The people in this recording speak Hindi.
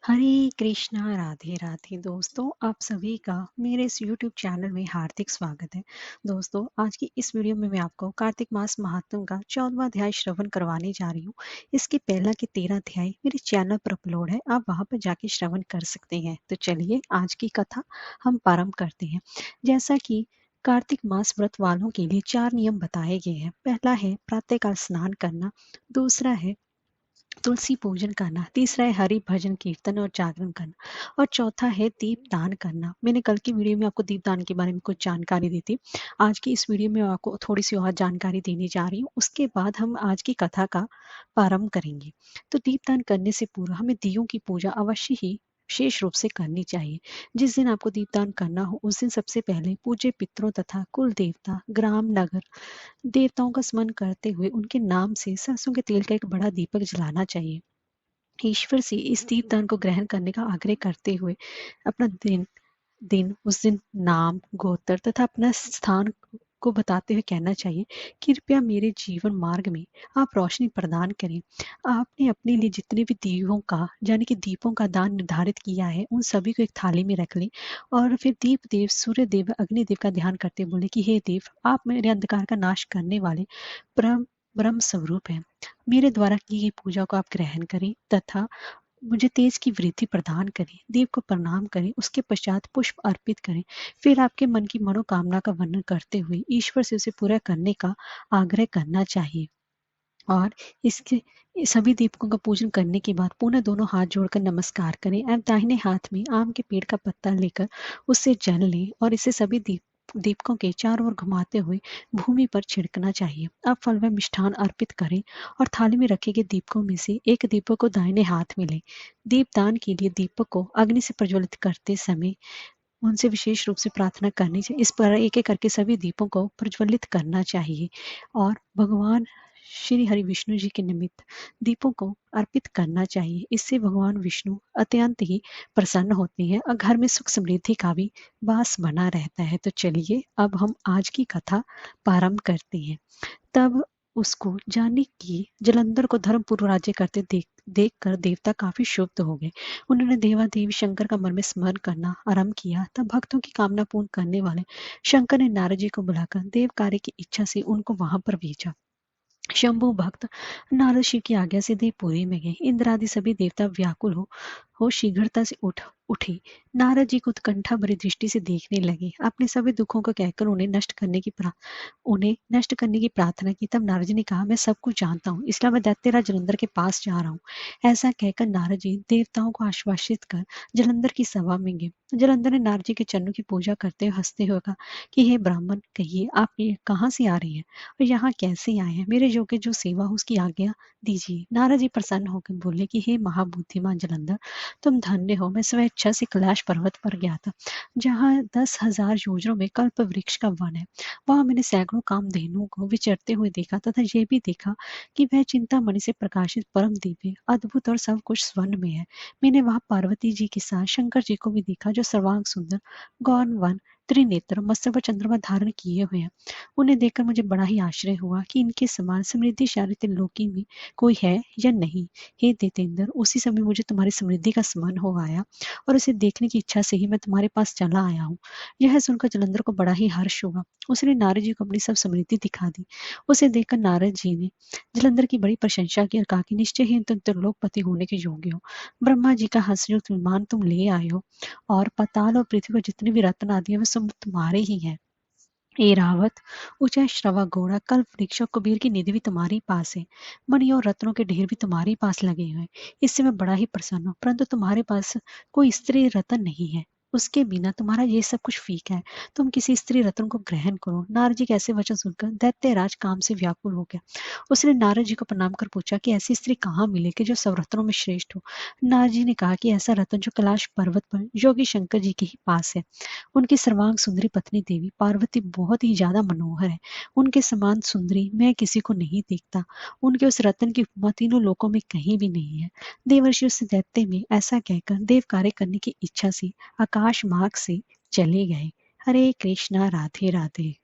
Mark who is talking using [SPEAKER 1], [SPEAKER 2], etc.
[SPEAKER 1] हरे कृष्णा राधे राधे दोस्तों, आप सभी का मेरे इस यूट्यूब चैनल में हार्दिक स्वागत है। दोस्तों, आज की इस वीडियो में मैं आपको कार्तिक मास महात्म का 14वां अध्याय श्रवण करवाने जा रही हूँ। इसके पहला के 13 अध्याय मेरे चैनल पर अपलोड है, आप वहां पर जाके श्रवण कर सकते हैं। तो चलिए आज की कथा हम प्रारंभ करते हैं। जैसा कि कार्तिक मास व्रत वालों के लिए 4 नियम बताए गए हैं। पहला है प्रातःकाल स्नान करना, दूसरा है तुलसी पूजन करना, तीसरा है हरि भजन कीर्तन और जागरण करना, और चौथा है दीप दान करना। मैंने कल की वीडियो में आपको दीप दान के बारे में कुछ जानकारी दी थी। आज की इस वीडियो में आपको थोड़ी सी और जानकारी देने जा रही हूँ। उसके बाद हम आज की कथा का प्रारंभ करेंगे। तो दीप दान करने से पूर्व हमें दियों की पूजा अवश्य ही विशेष रूप से करनी चाहिए। जिस दिन आपको दीपदान करना हो उस दिन सबसे पहले पूज्य पितरों तथा कुल देवता, ग्राम, नगर देवताओं का स्मरण करते हुए उनके नाम से सरसों के तेल का एक बड़ा दीपक जलाना चाहिए। ईश्वर से इस दीपदान को ग्रहण करने का आग्रह करते हुए अपना दिन दिन उस दिन नाम, गोत्र तथा अपना स्थान को बताते हुए कहना चाहिए, कृपया मेरे जीवन मार्ग में आप रोशनी प्रदान करें। आपने अपने लिए जितने भी दीपों का यानी कि दीपों का दान निर्धारित किया है उन सभी को एक थाली में रख लें, और फिर दीप देव, सूर्य देव, अग्निदेव का ध्यान करते बोले कि हे देव, आप मेरे अंधकार का नाश करने वाले ब्रह्म ब्रह्म स्वरूप हैं। मेरे द्वारा की गई पूजा को आप ग्रहण करें तथा मुझे तेज की वृद्धि प्रदान करें। देव को प्रणाम करें, उसके पश्चात पुष्प अर्पित करें। फिर आपके मन की मनोकामना का वर्णन करते हुए ईश्वर से उसे पूरा करने का आग्रह करना चाहिए। और इसके सभी दीपकों का पूजन करने के बाद पुनः दोनों हाथ जोड़कर नमस्कार करें। अब दाहिने हाथ में आम के पेड़ का पत्ता लेकर उससे जल लें और इसे सभी दीपकों के चारों ओर घुमाते हुए भूमि पर छिड़कना चाहिए। अब फल व मिष्ठान अर्पित करें और थाली में रखे गए दीपकों में से एक दीपक को दाहिने हाथ में लें। दीपदान के लिए दीपक को अग्नि से प्रज्वलित करते समय उनसे विशेष रूप से प्रार्थना करनी चाहिए। इस पर एक एक करके सभी दीपों को प्रज्वलित करना चाहिए और भगवान श्री हरि विष्णु जी के निमित्त दीपों को अर्पित करना चाहिए। इससे भगवान विष्णु अत्यंत ही प्रसन्न होते हैं और घर में सुख समृद्धि का भी वास बना रहता है। तो चलिए अब हम आज की कथा प्रारंभ करते हैं। तब उसको जाने की जलंधर को धर्मपूर्व राज्य करते देख कर देवता काफी क्षुब्ध हो गए। उन्होंने देवादेव शंकर का मन में स्मरण करना आरंभ किया। तब भक्तों की कामना पूर्ण करने वाले शंकर ने नारद जी को बुलाकर देव कार्य की इच्छा से उनको वहां पर भेजा। शंभु भक्त नारद शिव की आज्ञा से देवपुरी में गए। इंद्र आदि सभी देवता व्याकुल हो शीघ्रता से उठे। नारद जी को उत्कंठा भरी दृष्टि से देखने लगे। अपने सभी दुखों को कहकर उन्हें नष्ट करने की प्रार्थना की। तब नारद जी ने कहा, मैं सब कुछ जानता हूँ, इसलिए मैं दैत्यराज जलंधर के पास जा रहा हूँ। ऐसा कहकर नारद जी देवताओं को आश्वासित कर जलंधर की सभा में गए। जलंधर ने नारद जी के चरणों की पूजा करते हुए हंसते हुए कहा कि हे ब्राह्मण, कहिए आप ये कहाँ से आ रहे हैं और यहाँ कैसे आए हैं? मेरे योग्य जो सेवा हो उसकी आज्ञा दीजिए। नारद जी प्रसन्न होकर बोले कि हे महाबुद्धिमान जलंधर, तुम धन्य हो। मैं स्वेच्छा से कैलाश पर्वत पर गया था, जहाँ 10,000 योजनों में कल्प वृक्ष का वन है। वहां मैंने सैकड़ों कामधेनुओं को विचरते हुए देखा तथा यह भी देखा कि वह चिंतामणि से प्रकाशित परम दिव्य, अद्भुत और सब कुछ स्वर्ण में है। मैंने वहां पार्वती जी के साथ शंकर जी को भी देखा, जो सर्वांग सुंदर, गौर वन, त्रिनेत्र, मत्स्य व चंद्रमा धारण किए हुए हैं। उन्हें देखकर मुझे बड़ा ही आश्चर्य हुआ कि इनके समान समृद्धिशाली त्रिलोकी में कोई है या नहीं। हे देतेंद्र, उसी समय मुझे तुम्हारी समृद्धि का स्मरण हो आया और उसे देखने की इच्छा से ही मैं तुम्हारे पास चला आया हूँ। यह सुनकर जलंधर को बड़ा ही हर्ष हुआ। उसने नारद जी को अपनी सब समृद्धि दिखा दी। उसे देखकर नारद जी ने जलंधर की बड़ी प्रशंसा की और कहा कि निश्चय ही तुम त्रिलोकपति होने के योग्य हो। ब्रह्मा जी का हंसयुक्त विमान तुम ले आए हो और पाताल और पृथ्वी पर जितने भी रत्न आदि है वे सब तुम्हारे ही हैं। एरावत, ऊंचा श्रवा घोड़ा, कल्प वृक्ष और कुबेर की निधि भी तुम्हारे पास है। मणि और रत्नों के ढेर भी तुम्हारे पास लगे हुए हैं। इससे मैं बड़ा ही प्रसन्न हूँ, परंतु तुम्हारे पास कोई स्त्री रत्न नहीं है। उसके बिना तुम्हारा ये सब कुछ फीका है। तुम किसी स्त्री रत्न को ग्रहण करो। नारद जी के ऐसे वचन सुनकर दैत्यराज काम से व्याकुल हो गया। उसने नारद जी को प्रणाम कर पूछा कि ऐसी स्त्री कहाँ मिलेगी जो सब रत्नों में श्रेष्ठ हो। नारद जी ने कहा कि ऐसा रत्न जो कैलाश पर्वत पर योगी शंकर जी के ही पास है। उनकी सर्वांग सुंदरी पत्नी देवी पार्वती बहुत ही ज्यादा मनोहर है। उनके समान सुंदरी मैं किसी को नहीं देखता। उनके उस रत्न की उपमा तीनों लोकों में कहीं भी नहीं है। देवर्षि उस दैत्य में ऐसा कहकर देव कार्य करने की इच्छा से आकाश मार्ग से चले गए। हरे कृष्णा, राधे राधे।